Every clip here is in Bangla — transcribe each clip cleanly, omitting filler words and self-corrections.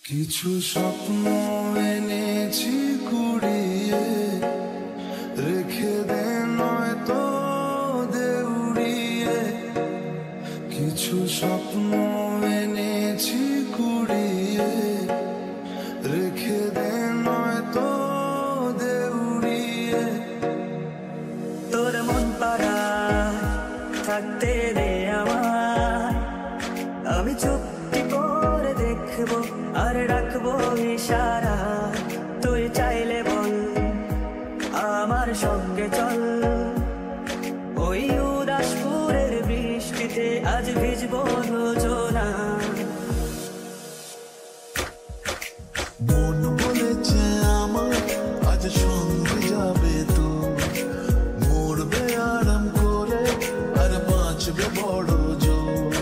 কিছু স্বপ্ন এনেছি কুড়িয়ে, রেখে দে নয়তো দেউড়িয়ে। কিছু স্বপ্ন এনেছি কুড়িয়ে, রেখে দে নয়তো দেউড়িয়ে। তোর মন পাড়া থাকতে দে আমার, আমি চুপটি করে দেখবো আর রাখবো ইশারা। তুই চাইলে বল আমার সঙ্গে চল, ওই উদাসপুরের বৃষ্টিতে আজ ভিজবো রোজনা। মন বলেছে আমার আজ সঙ্গে যাবে তো, মরবে আরাম করে আর বাঁচবে বড় জোর।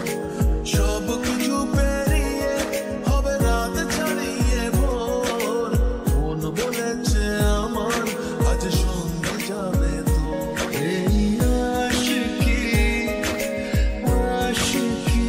সব কিছু পেরিয়ে হবে রাত ছাড়িয়ে ভোর। মন বলেছে আমার আজ সঙ্গে যাবে তো। এই আশিকি আশিকি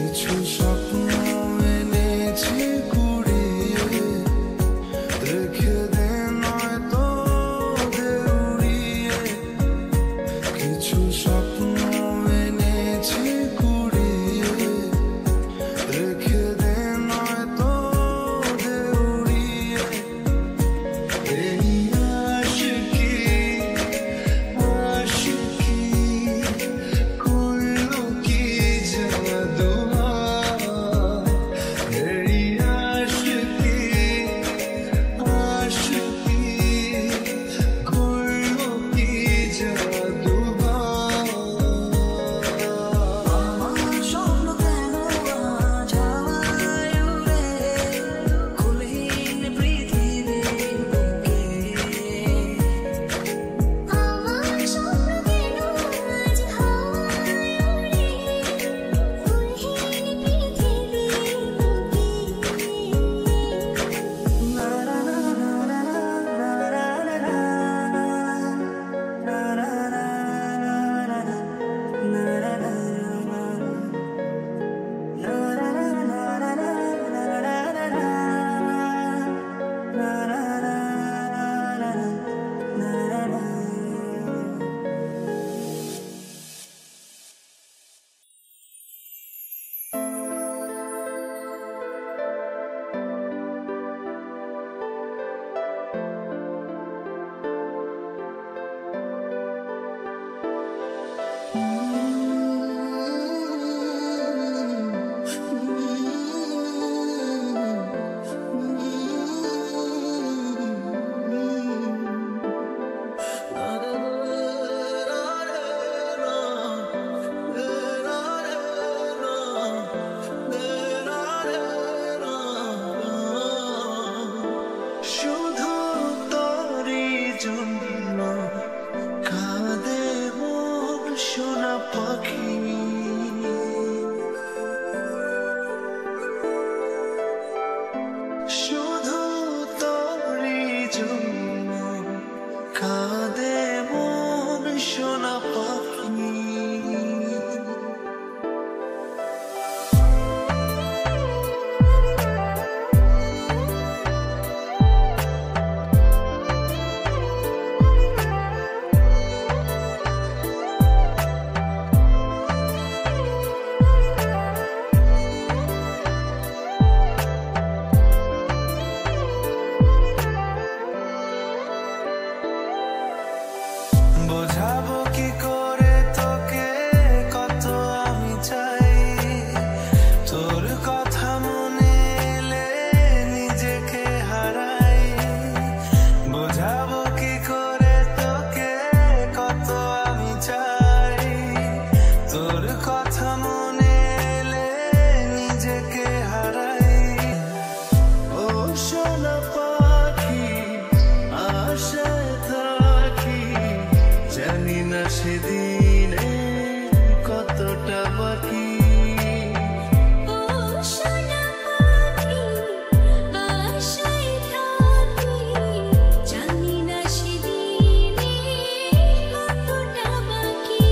কিছু স্বপ্ন এনেছি কুড়িয়ে, রেখে দে নয়তো দে উড়িয়ে। কিছু স্বপ্ন এনেছি কুড়িয়ে, রেখে দে নয়তো দে উড়িয়ে। এই আশিকি আশিকি করলো কি জাদু হায়। এই আশিকি আশিকি করলো কি জাদু হায়। আমার স্বপ্ন কেন আজ হাওয়ায় উড়ে, কুলহীন পৃথিবীর বুকে। আমার স্বপ্ন কেন আজ হাওয়ায় উড়ে, ফুলহীন পৃথিবীর বুকে। না না না না না না শুধু তোরই জন্য কাঁদে মন সোনা পাখি। শুধু তোরই জন্য কাঁদে মন সোনা পাখি। বোঝাবো কি করে তোকে কত আমি চাই, তোর কথা মনে এলে নিজেকে হারাই। বোঝাবো কি করে তোকে কত আমি চাই, তোর কথা মনে এলে নিজেকে হারাই। ও সোনা পাখি আশায় থাকি, জানি না সেদিনে কতটা বাকি। ও সোনা পাখি আশায় থাকি, জানি না সেদিনে কতটা বাকি।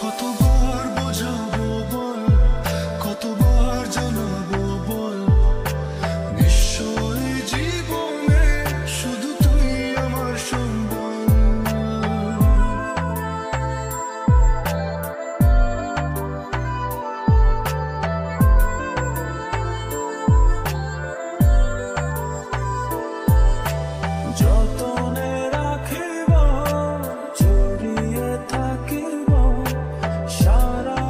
কতবার বোঝাবো বল, কতবার জানাবো বল, নিশ্চয় জীবনে শুধু তুই আমার সম্বল। যতনে রাখিব, জড়িয়ে থাকিব সারা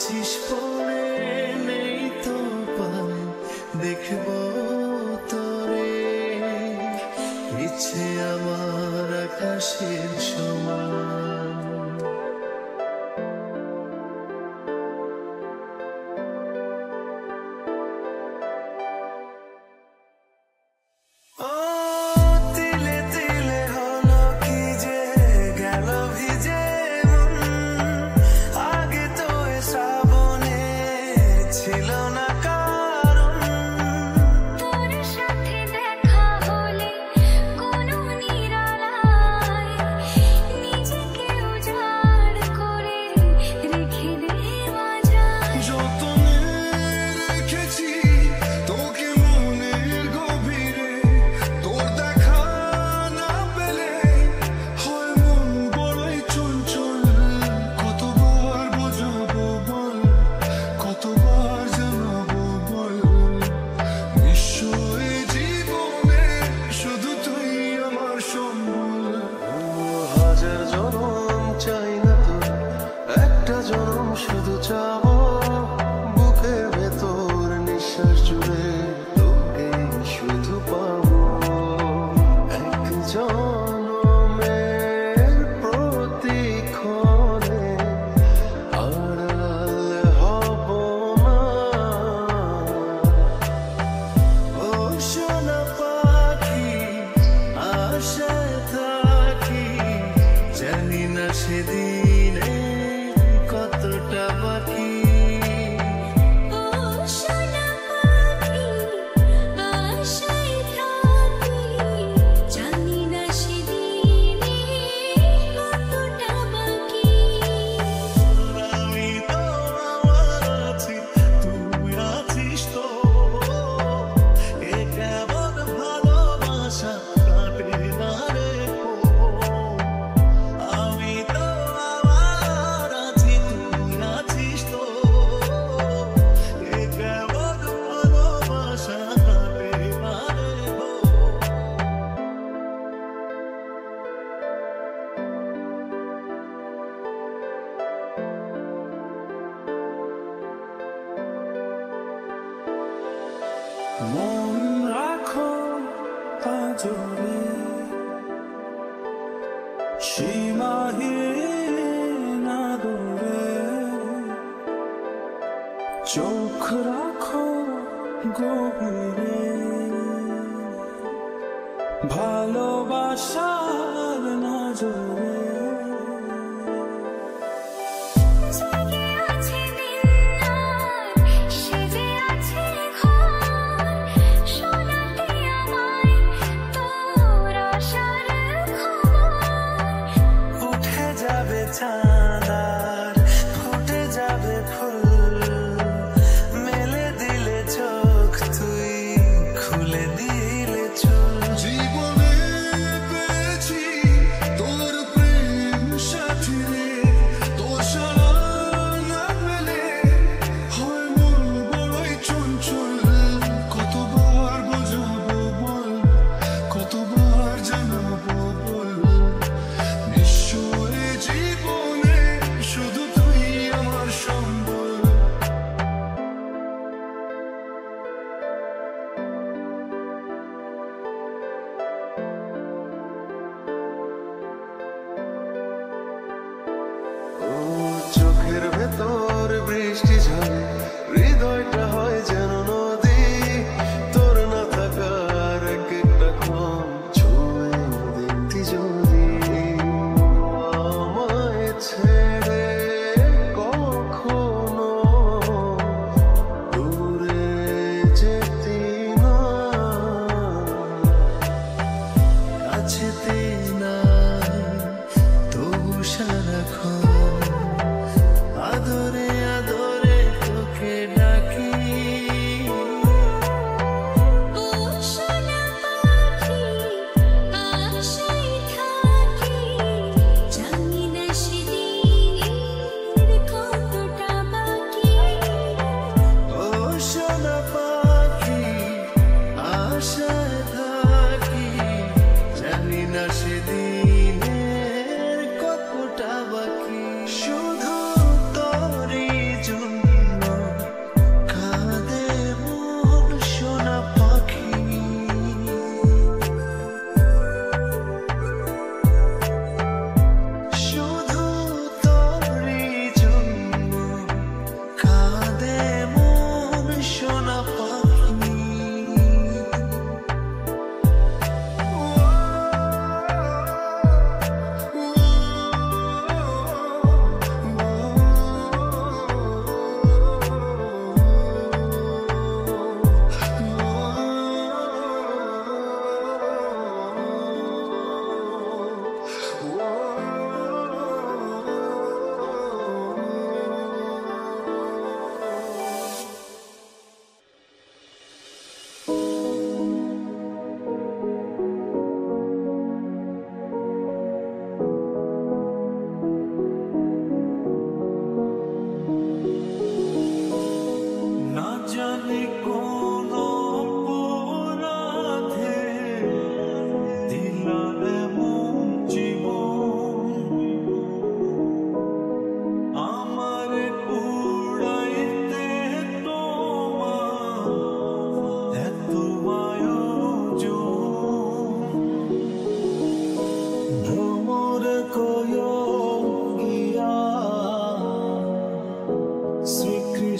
আছিস পরে নেই তো পায় দেখবো তোরে, ইচ্ছে আমার আকাশের সমান। তিলে তিলে হলো কি যে গেল ভিজে মন, আগে তো এ শ্রাবণে ছিল না কারণ। তোর সাথে দেখা হলে কোনো নিরালায় নিজেকে উজাড় করে রেখে দেওয়া যায়। যতনে রেখেছি তোকে মনের গভীরে, তোর দেখা না পেলে হয় মন বড়ই চঞ্চল। কতবার বোঝাবো বল, কতবার জানাবো বল, নিশ্চয় জীবনে শুধু তুই আমার সম্বল। হাজার জনম চাই না তো, একটা জনম শুধু চাবো, বুকের ভেতর নিঃশ্বাস জুড়ে তোকে শুধু পাবো। এক জনমের প্রতিক্ষণে আড়াল হব না। ও সোনা পাখি আশায় থাকি, জানি না সেদিনে কতটা বাকি। ও সোনা পাখি আশায় থাকি, জানি না সেদিনে কতটা বাকি। আমি তো আমার আছি, তুই আছিস তো, এ কেমন ভালোবাসা কাটে না রে কো। আমি তো আমার আছি, তুই আছিস তো, এ কেমন ভালোবাসা কাটে না রে কো। মন রাখো আজরে সীমাহীন আদরে, চোখ রাখো গভীরে ভালোবাসার নজরে। জেগে আছে দিন রাত, সেজে আছে ঘর, শোনাতে আমায় তোর আশার খবর। উঠে যাবে চাঁদ আর ফুটে যাবে ফুল, মেলে দিলে চোখ তুই খুলে দিলে চুল। জীবনে পেয়েছি তোর প্রেম সাথী রে, তোর সারা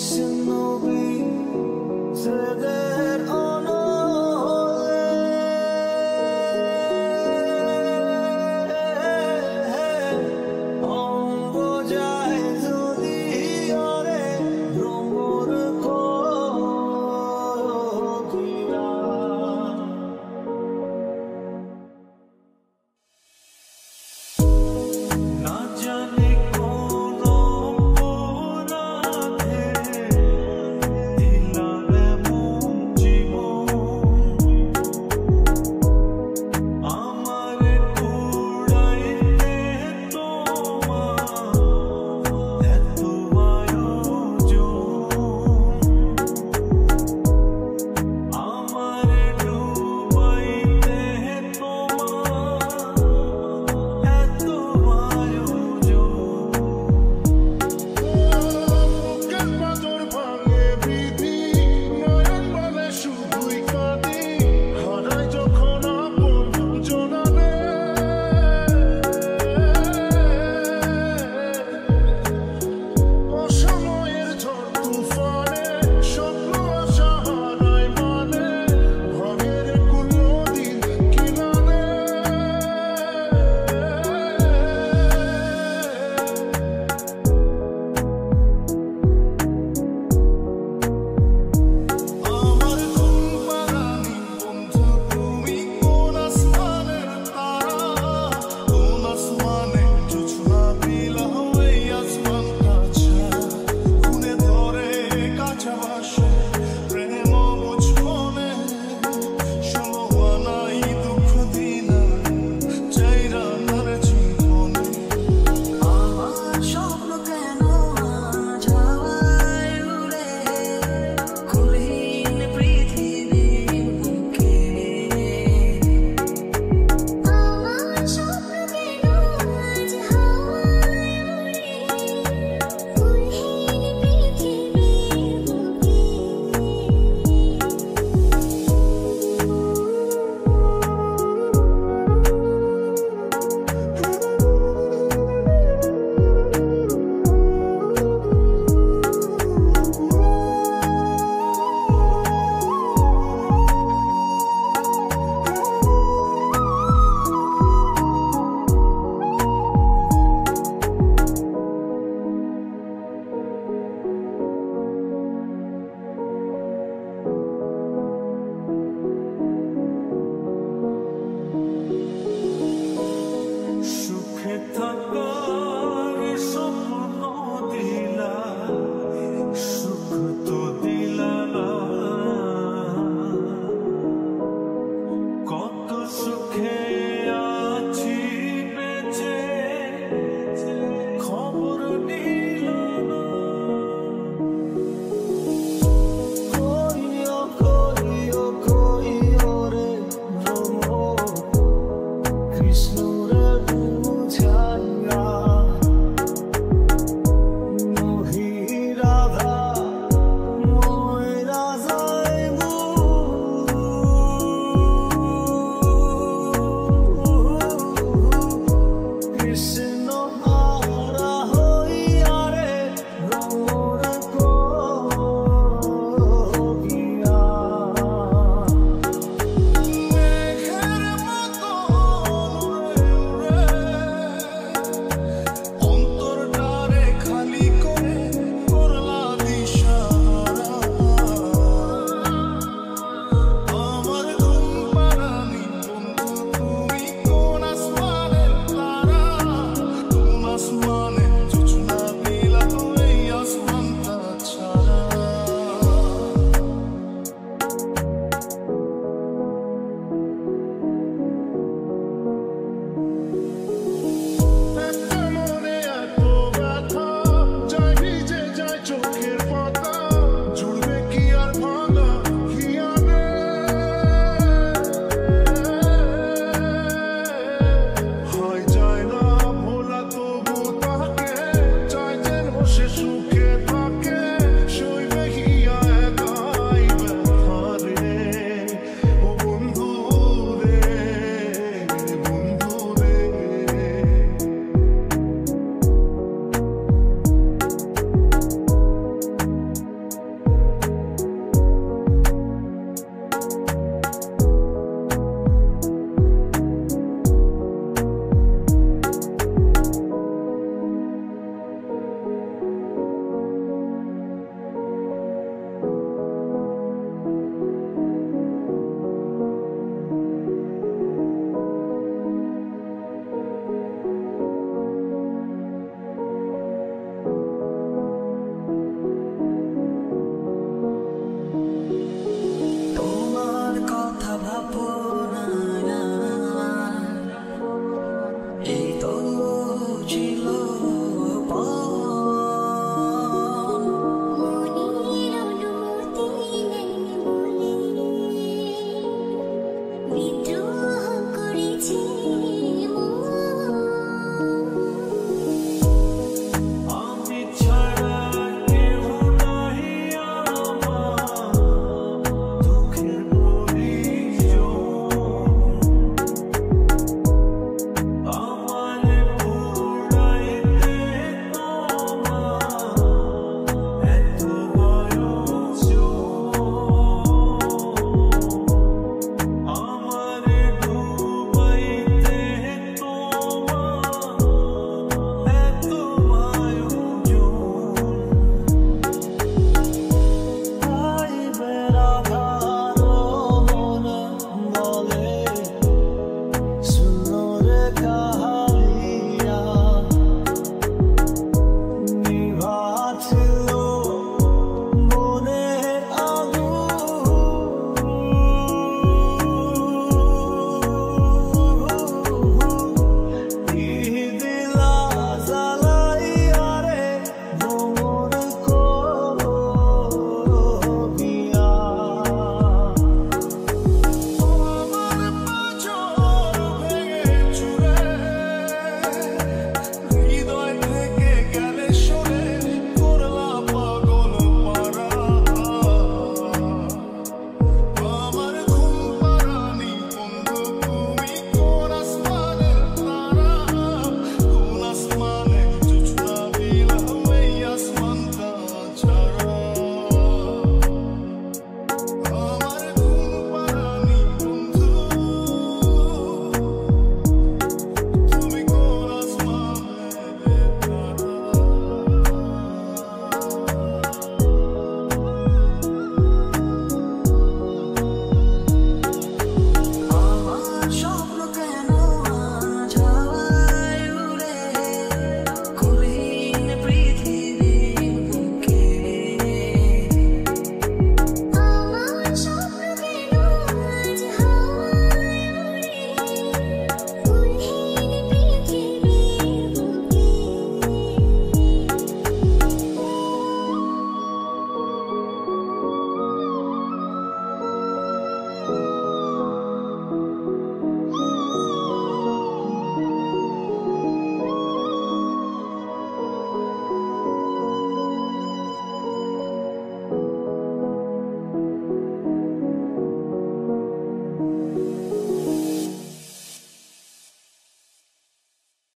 Listen, Obi,